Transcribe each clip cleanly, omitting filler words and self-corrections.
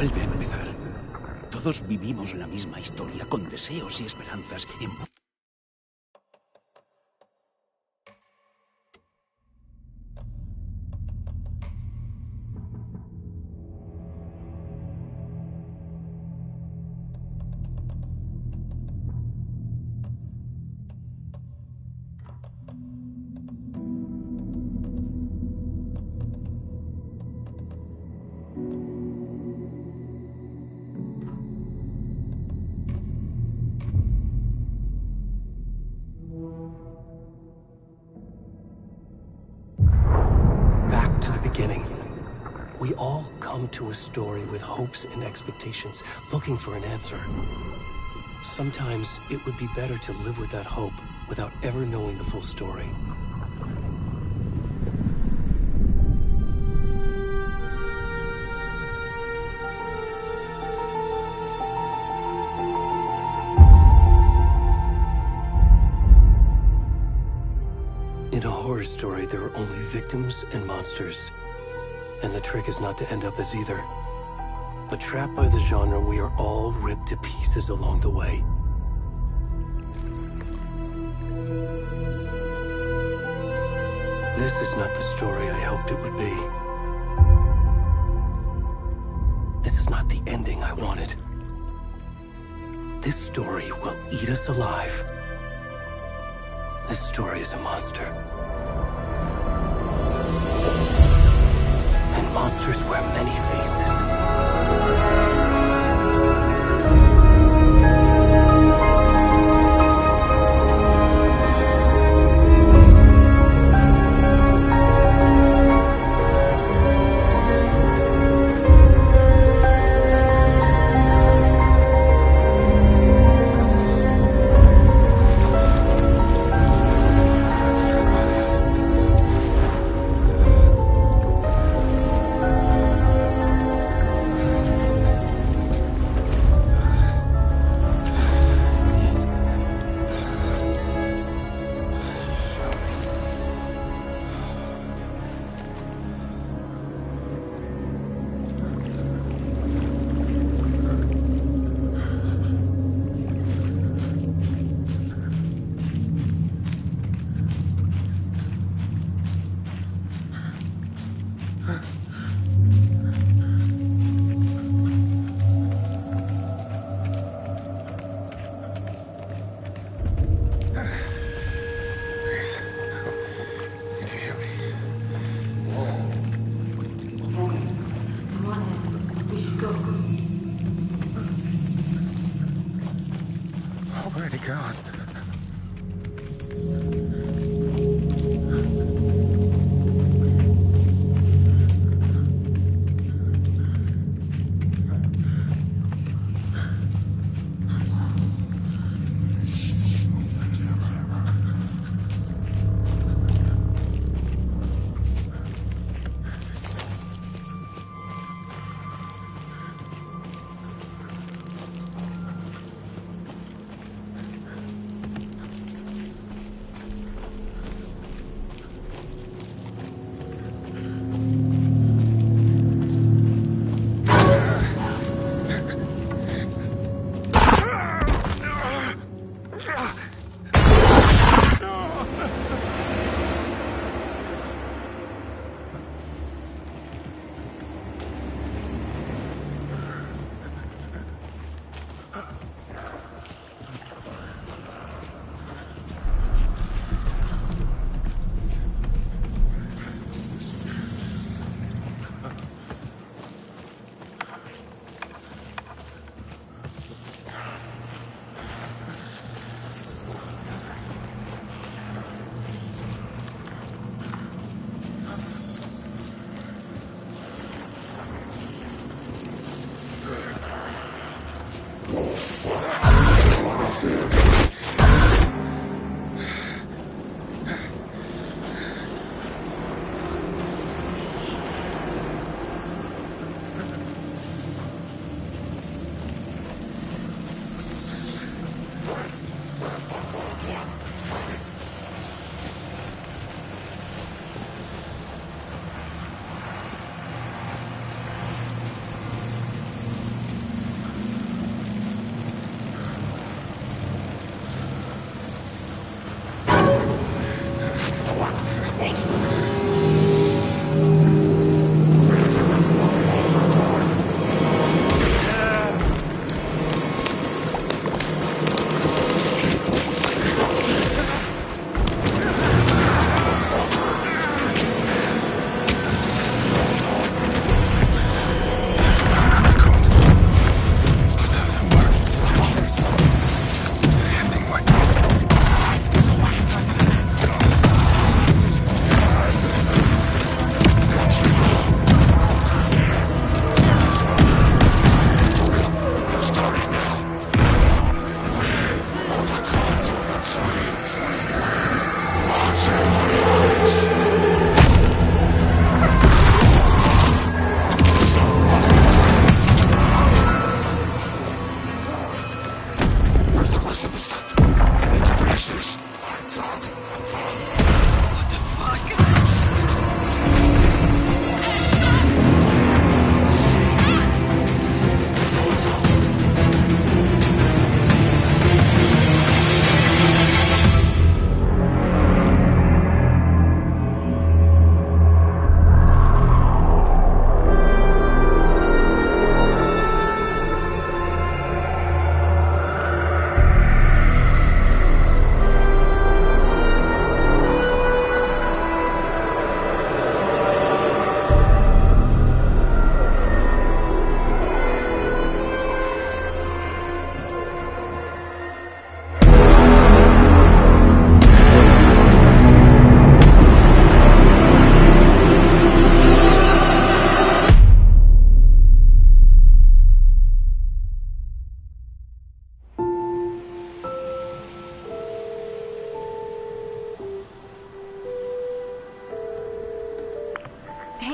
Vuelve a empezar. Todos vivimos la misma historia con deseos y esperanzas en... We all come to a story with hopes and expectations, looking for an answer. Sometimes it would be better to live with that hope without ever knowing the full story. In a horror story, there are only victims and monsters. And the trick is not to end up as either. But trapped by the genre, we are all ripped to pieces along the way. This is not the story I hoped it would be. This is not the ending I wanted. This story will eat us alive. This story is a monster. Monsters wear many faces.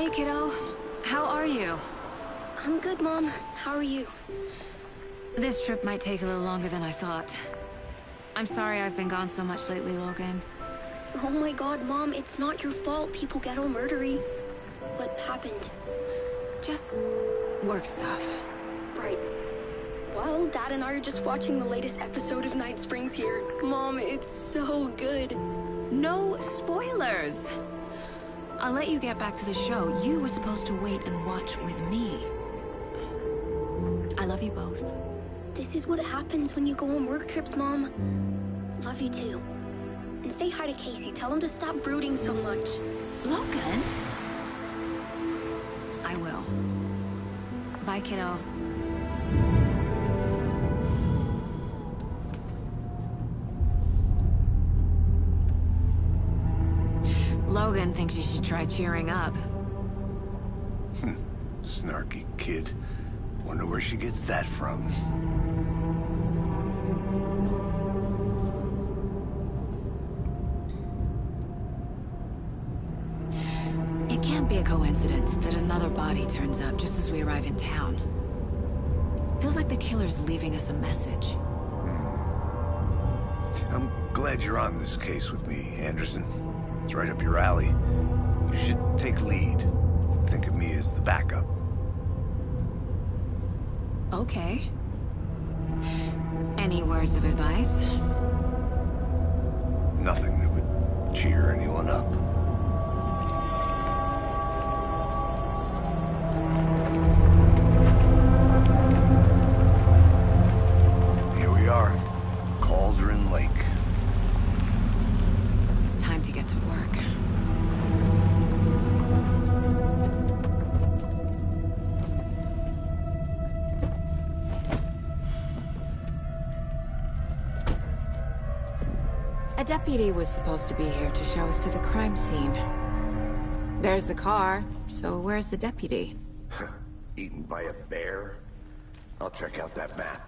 Hey, kiddo. How are you? I'm good, Mom. How are you? This trip might take a little longer than I thought. I'm sorry I've been gone so much lately, Logan. Oh my god, Mom, it's not your fault people get all murdery. What happened? Just work stuff. Right. Well, Dad and I are just watching the latest episode of Night Springs here. Mom, it's so good. No spoilers! I'll let you get back to the show. You were supposed to wait and watch with me. I love you both. This is what happens when you go on work trips, Mom. Love you too. And say hi to Casey. Tell him to stop brooding so much. Logan? I will. Bye, kiddo. Logan thinks you should try cheering up. Snarky kid. Wonder where she gets that from. It can't be a coincidence that another body turns up just as we arrive in town. Feels like the killer's leaving us a message. I'm glad you're on this case with me, Anderson. It's right up your alley. You should take lead. Think of me as the backup. Okay. Any words of advice? Nothing that would cheer anyone up. Here we are. Cauldron Lake. Time to get to work. A deputy was supposed to be here to show us to the crime scene. There's the car, so where's the deputy? Eaten by a bear? I'll check out that map.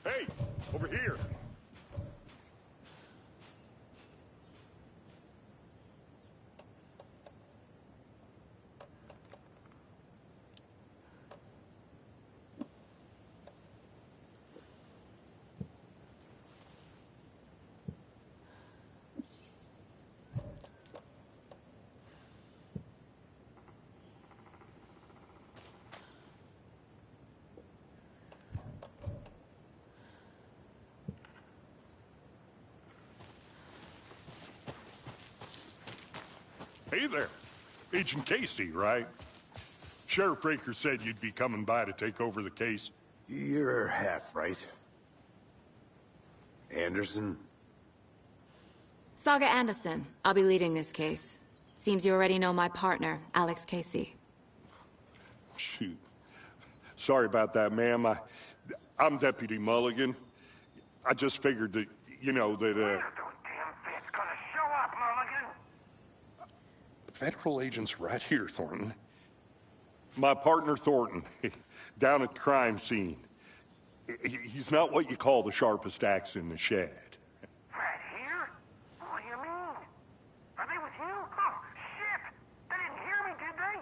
Hey, over here. Hey there. Agent Casey, right? Sheriff Breaker said you'd be coming by to take over the case. You're half right. Anderson? Saga Anderson. I'll be leading this case. Seems you already know my partner, Alex Casey. Shoot. Sorry about that, ma'am. I'm Deputy Mulligan. I just figured that, you know, that, Those damn feds gonna show up, Mulligan. Federal agent's right here, Thornton. My partner, Thornton, down at the crime scene. He's not what you call the sharpest axe in the shed. Right here? What do you mean? Are they with you? Oh, shit! They didn't hear me, did they?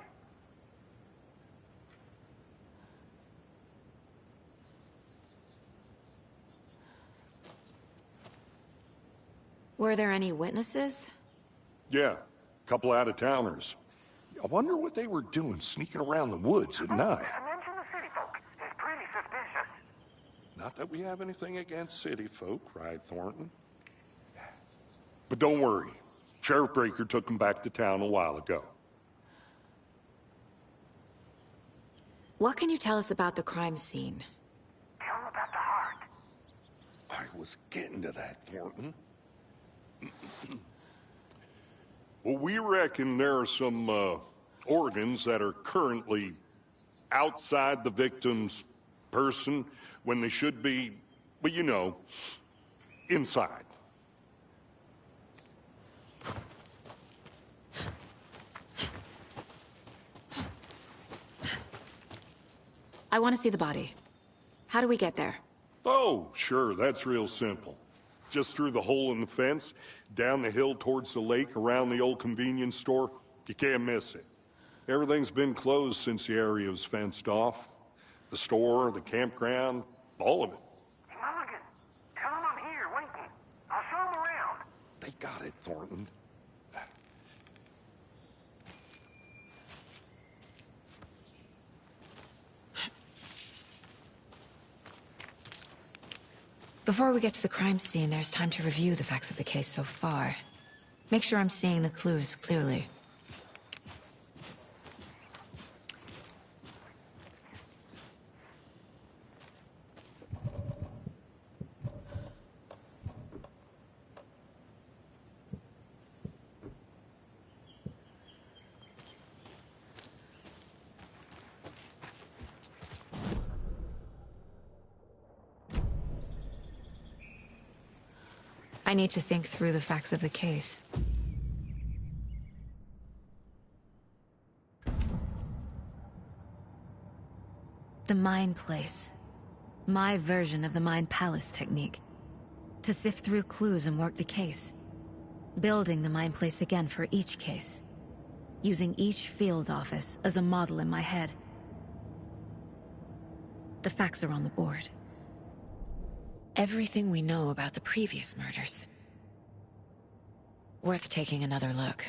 Were there any witnesses? Yeah, a couple out-of-towners. I wonder what they were doing sneaking around the woods at night. Mention the city folk. It's pretty suspicious. Not that we have anything against city folk, right, Thornton? But don't worry. Sheriff Breaker took them back to town a while ago. What can you tell us about the crime scene? Tell him about the heart. I was getting to that, Thornton. Well, we reckon there are some, organs that are currently outside the victim's person when they should be, well, you know, inside. I want to see the body. How do we get there? Oh, sure, that's real simple. Just through the hole in the fence, down the hill towards the lake, around the old convenience store. You can't miss it. Everything's been closed since the area was fenced off. The store, the campground, all of it. Hey, Mulligan, tell him I'm here waiting. I'll show him around. They got it, Thornton. Before we get to the crime scene, there's time to review the facts of the case so far. Make sure I'm seeing the clues clearly. I need to think through the facts of the case. The Mind Place. My version of the Mind Palace technique. To sift through clues and work the case. Building the Mind Place again for each case. Using each field office as a model in my head. The facts are on the board. Everything we know about the previous murders. Worth taking another look.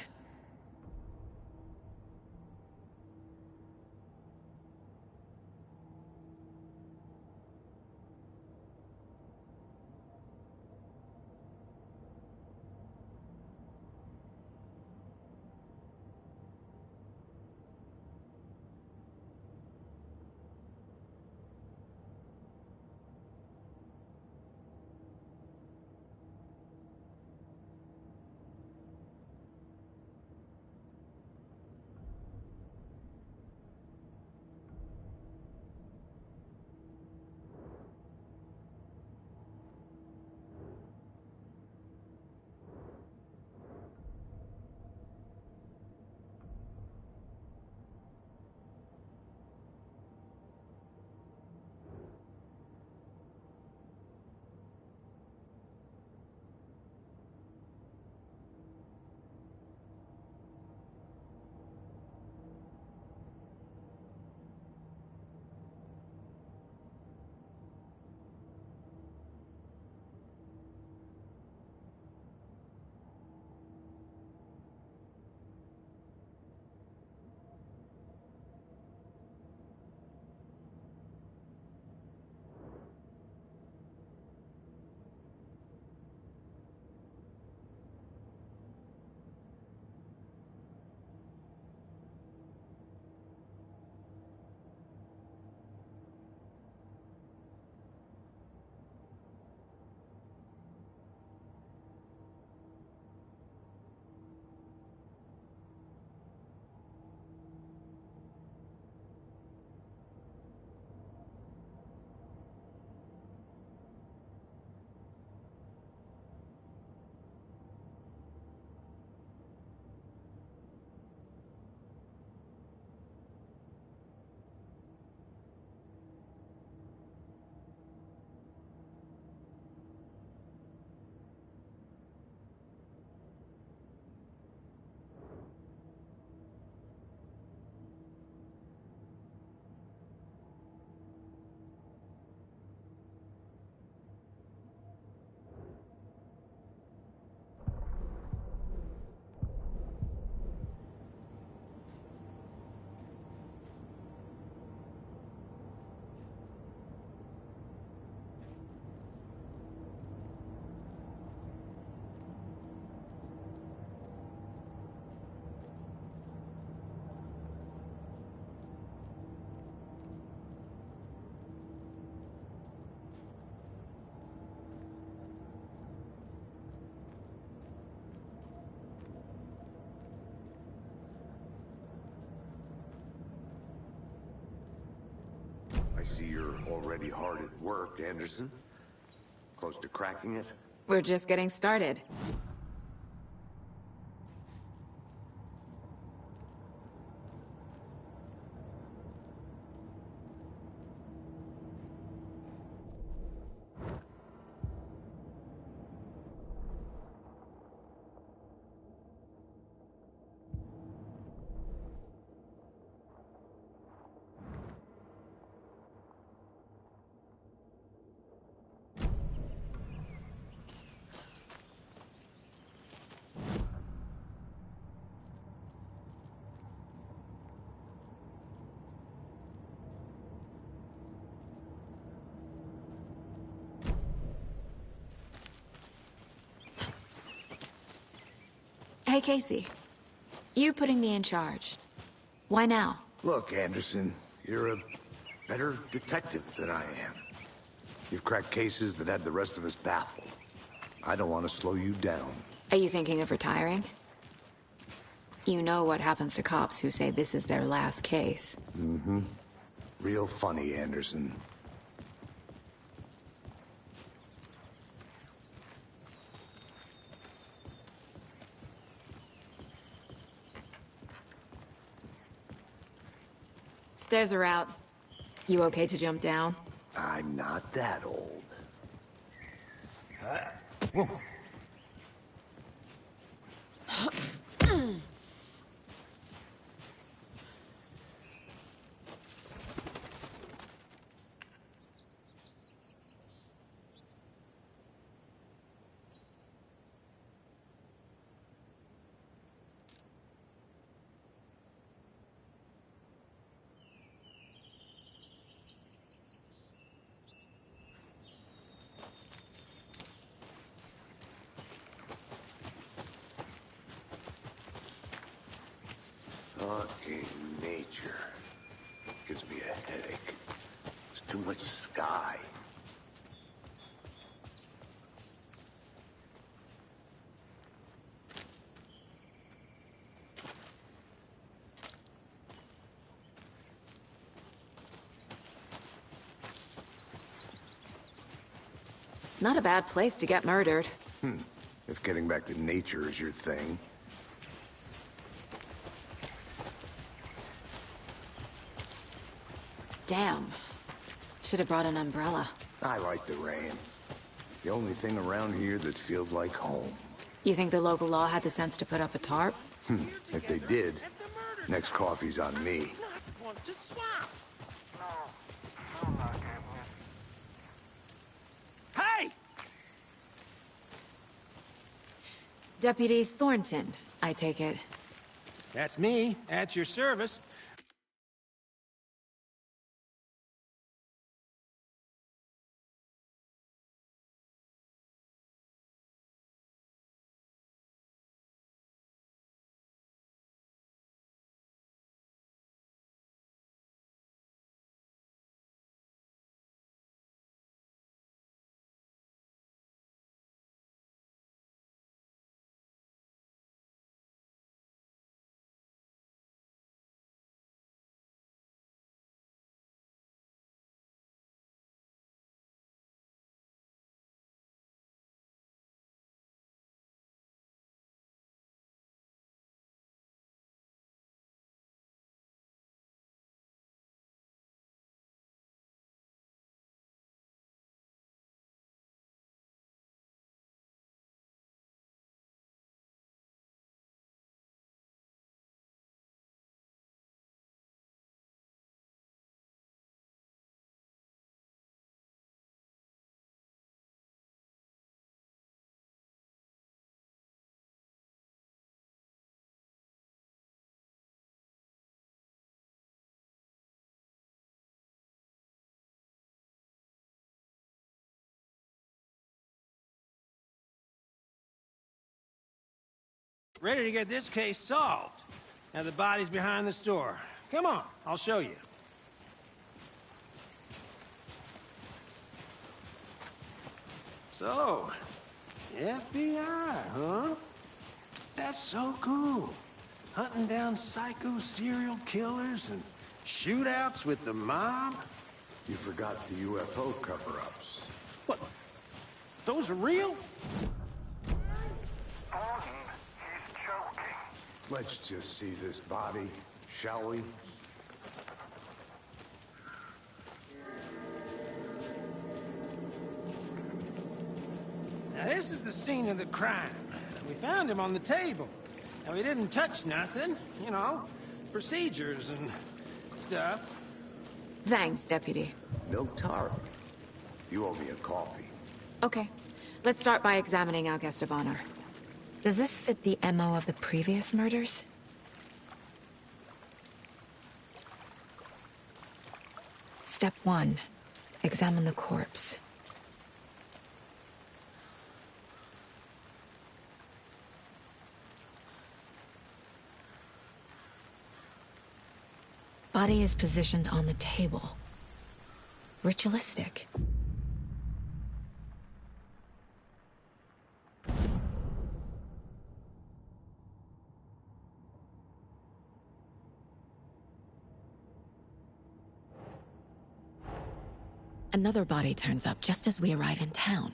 see you're already hard at work, Anderson. Close to cracking it? We're just getting started. Hey, Casey. You putting me in charge. Why now? Look, Anderson, you're a better detective than I am. You've cracked cases that had the rest of us baffled. I don't want to slow you down. Are you thinking of retiring? You know what happens to cops who say this is their last case. Mm-hmm. Real funny, Anderson. Stairs are out. You okay to jump down? I'm not that old. Fucking nature. Gives me a headache. There's too much sky. Not a bad place to get murdered. If getting back to nature is your thing. Damn. Should have brought an umbrella. I like the rain. The only thing around here that feels like home. You think the local law had the sense to put up a tarp? If they did, next coffee's on me. Hey! Deputy Thornton, I take it. That's me, at your service. Ready to get this case solved. Now the body's behind the store. Come on, I'll show you. So, FBI, huh? That's so cool. Hunting down psycho serial killers and shootouts with the mob. You forgot the UFO cover-ups. What? Those are real? Gordon, he's joking. Let's just see this body, shall we? Now, this is the scene of the crime. We found him on the table. And we didn't touch nothing, you know, procedures and stuff. Thanks, Deputy. No tar. You owe me a coffee. Okay. Let's start by examining our guest of honor. Does this fit the MO of the previous murders? Step 1. Examine the corpse. Body is positioned on the table. Ritualistic. Another body turns up just as we arrive in town.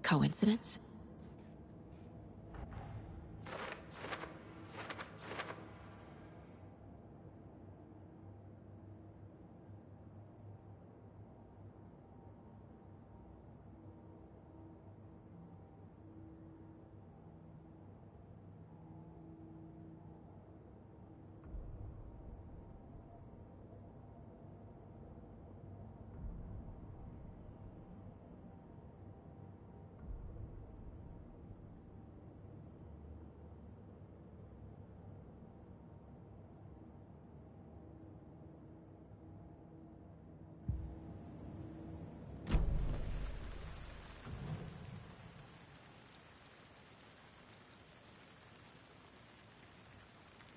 Coincidence?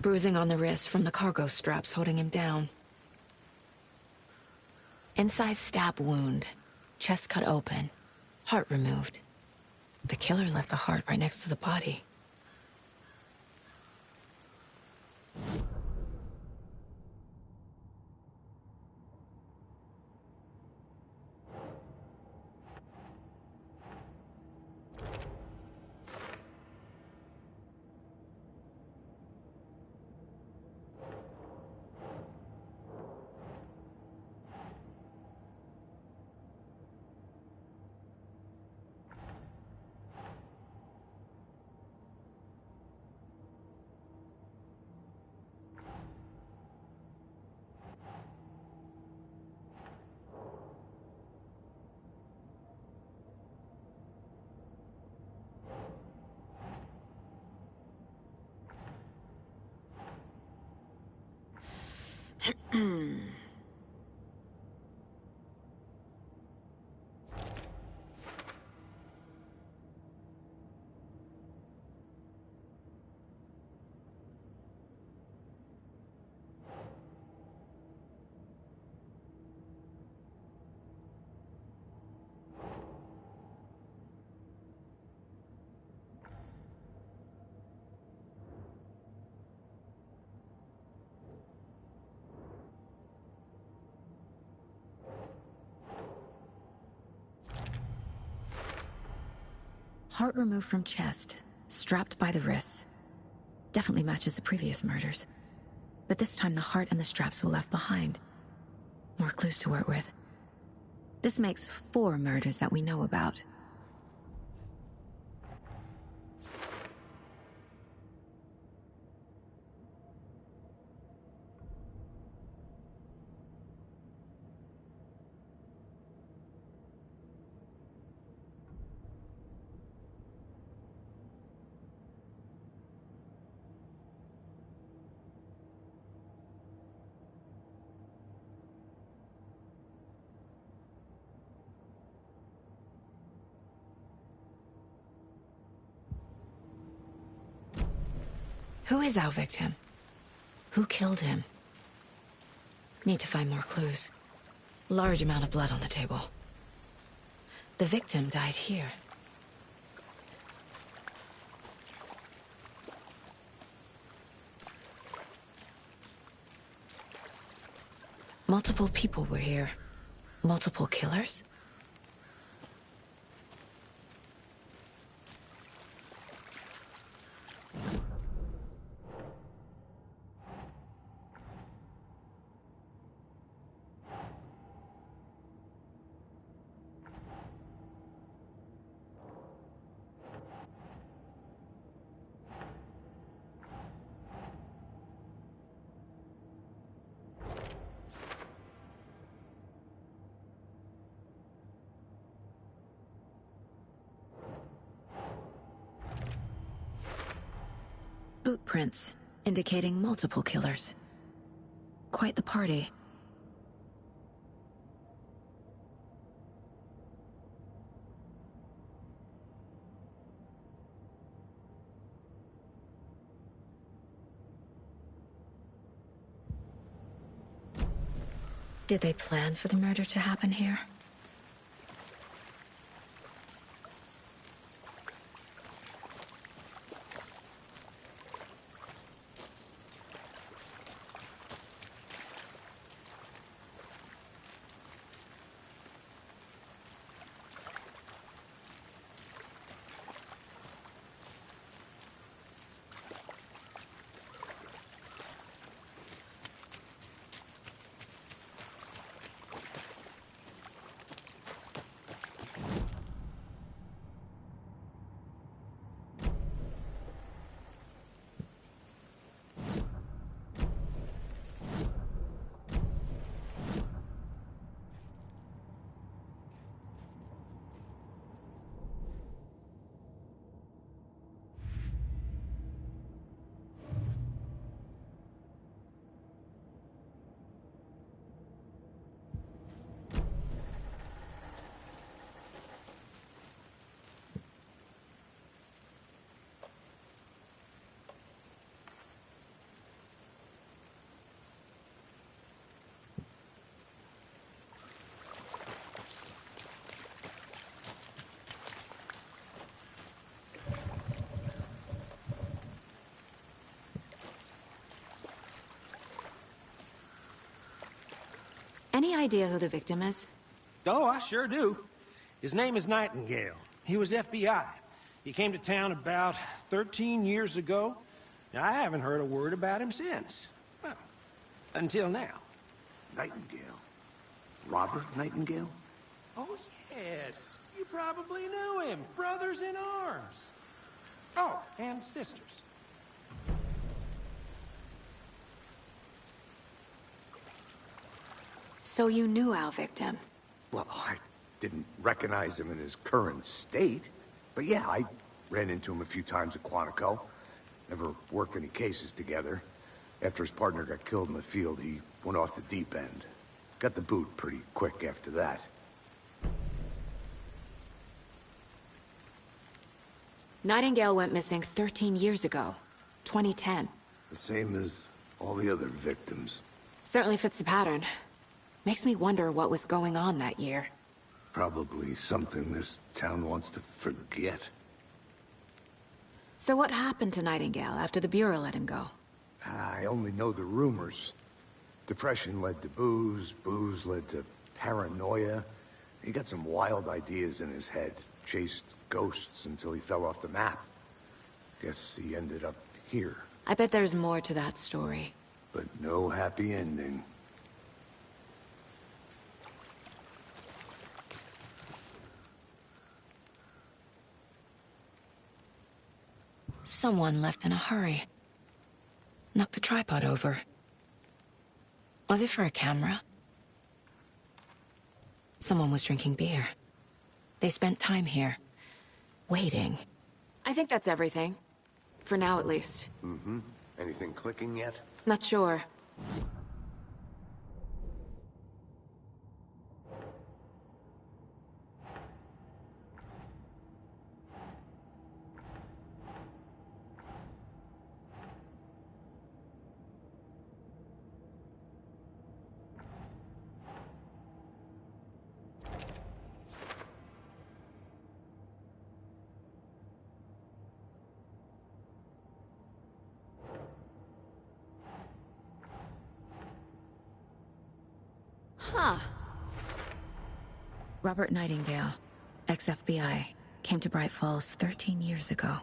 Bruising on the wrist from the cargo straps holding him down. Incised stab wound. Chest cut open. Heart removed. The killer left the heart right next to the body. Heart removed from chest, strapped by the wrists. Definitely matches the previous murders. But this time the heart and the straps were left behind. More clues to work with. This makes 4 murders that we know about. Who is our victim? Who killed him? Need to find more clues. Large amount of blood on the table. The victim died here. Multiple people were here. Multiple killers? Boot prints, indicating multiple killers. Quite the party. Did they plan for the murder to happen here? Any idea who the victim is? Oh, I sure do. His name is Nightingale. He was FBI. He came to town about 13 years ago. Now, I haven't heard a word about him since. Well, until now. Nightingale? Robert Nightingale? Oh, yes. You probably knew him. Brothers in arms. Oh, and sisters. So you knew our victim? Well, I didn't recognize him in his current state. But yeah, I ran into him a few times at Quantico. Never worked any cases together. After his partner got killed in the field, he went off the deep end. Got the boot pretty quick after that. Nightingale went missing 13 years ago. 2010. The same as all the other victims. Certainly fits the pattern. Makes me wonder what was going on that year. Probably something this town wants to forget. So what happened to Nightingale after the Bureau let him go? I only know the rumors. Depression led to booze, booze led to paranoia. He got some wild ideas in his head, chased ghosts until he fell off the map. Guess he ended up here. I bet there's more to that story. But no happy ending. Someone left in a hurry. Knocked the tripod over. Was it for a camera? Someone was drinking beer. They spent time here. Waiting. I think that's everything. For now, at least. Mm-hmm. Anything clicking yet? Not sure. Robert Nightingale, ex-FBI, came to Bright Falls 13 years ago.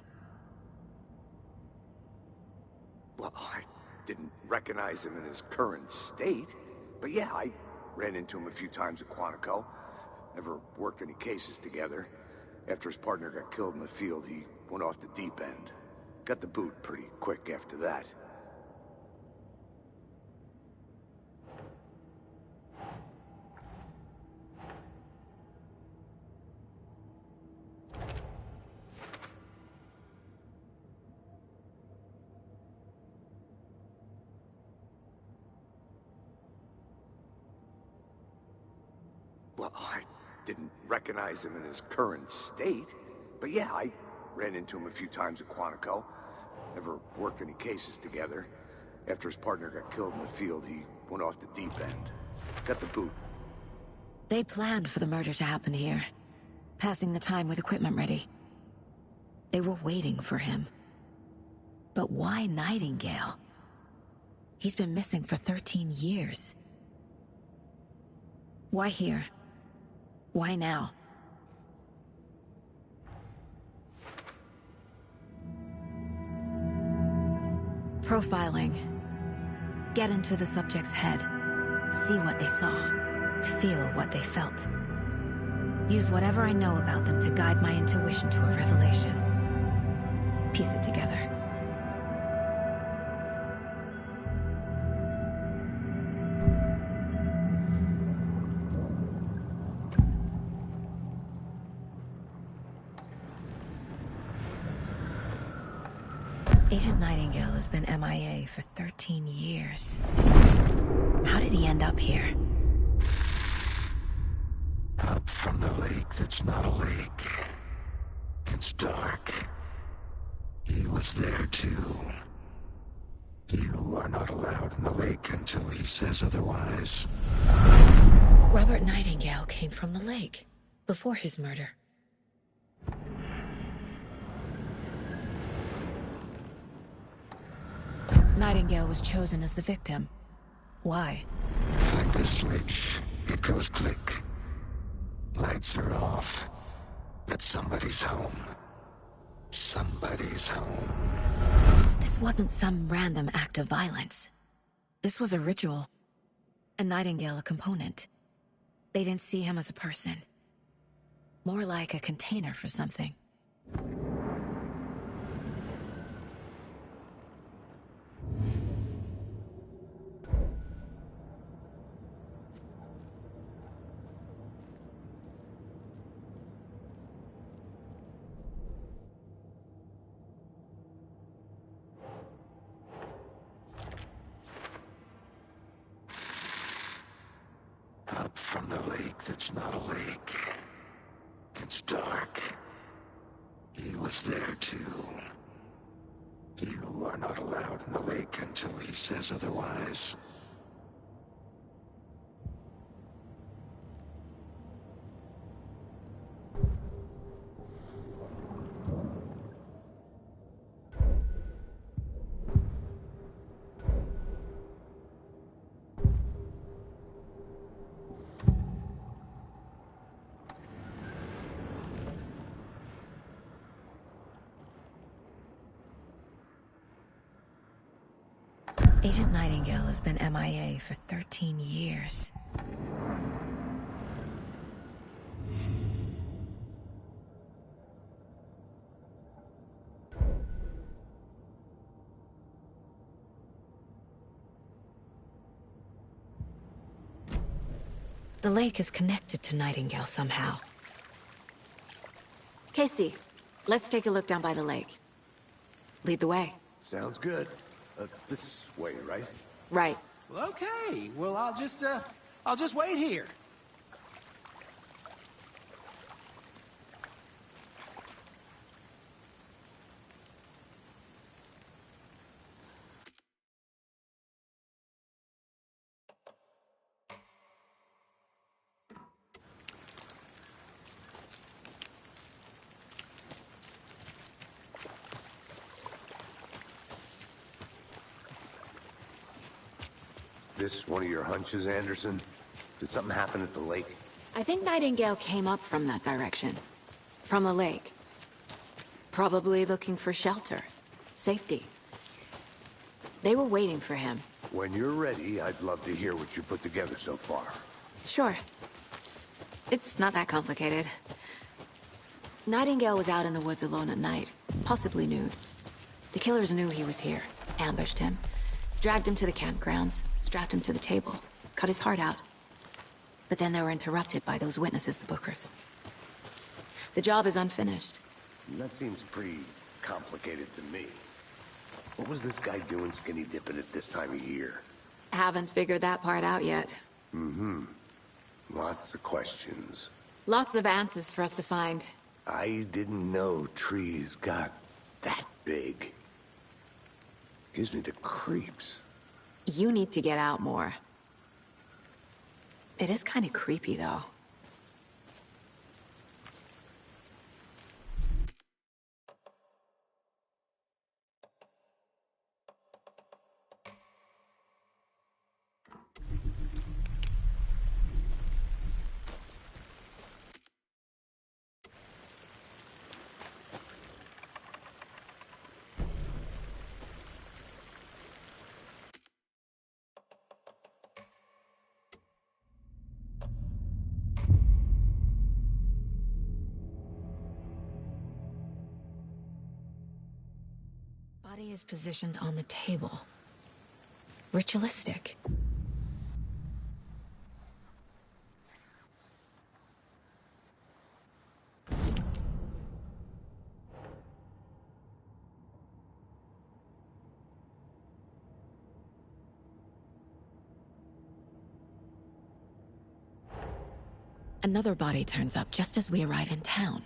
Well, I didn't recognize him in his current state, but yeah, I ran into him a few times at Quantico. Never worked any cases together. After his partner got killed in the field, he went off the deep end. Got the boot pretty quick after that. Well, I didn't recognize him in his current state, but yeah, I ran into him a few times at Quantico. Never worked any cases together. After his partner got killed in the field, he went off the deep end. Got the boot. They planned for the murder to happen here, passing the time with equipment ready. They were waiting for him. But why Nightingale? He's been missing for 13 years. Why here? Why now? Profiling. Get into the subject's head. See what they saw. Feel what they felt. Use whatever I know about them to guide my intuition to a revelation. Piece it together. Agent Nightingale has been MIA for 13 years. How did he end up here? Up from the lake that's not a lake. It's dark. He was there too. You are not allowed in the lake until he says otherwise. Robert Nightingale came from the lake, before his murder. Nightingale was chosen as the victim. Why? Flick the switch, it goes click. Lights are off, but somebody's home. Somebody's home. This wasn't some random act of violence. This was a ritual. And Nightingale a component. They didn't see him as a person. More like a container for something. Up from the lake that's not a lake. It's dark. He was there too. You are not allowed in the lake until he says otherwise. Agent Nightingale has been MIA for 13 years. The lake is connected to Nightingale somehow. Casey, let's take a look down by the lake. Lead the way. Sounds good. This way, right? Right. Well, okay. Well, I'll just wait here. This one of your hunches, Anderson? Did something happen at the lake? I think Nightingale came up from that direction. From the lake. Probably looking for shelter. Safety. They were waiting for him. When you're ready, I'd love to hear what you put together so far. Sure. It's not that complicated. Nightingale was out in the woods alone at night, possibly nude. The killers knew he was here, ambushed him, dragged him to the campgrounds, strapped him to the table, cut his heart out. But then they were interrupted by those witnesses, the Bookers. The job is unfinished. That seems pretty complicated to me. What was this guy doing skinny dipping at this time of year? Haven't figured that part out yet. Lots of questions. Lots of answers for us to find. I didn't know trees got that big. Gives me the creeps. You need to get out more. It is kind of creepy, though. Body is positioned on the table. Ritualistic. Another body turns up just as we arrive in town.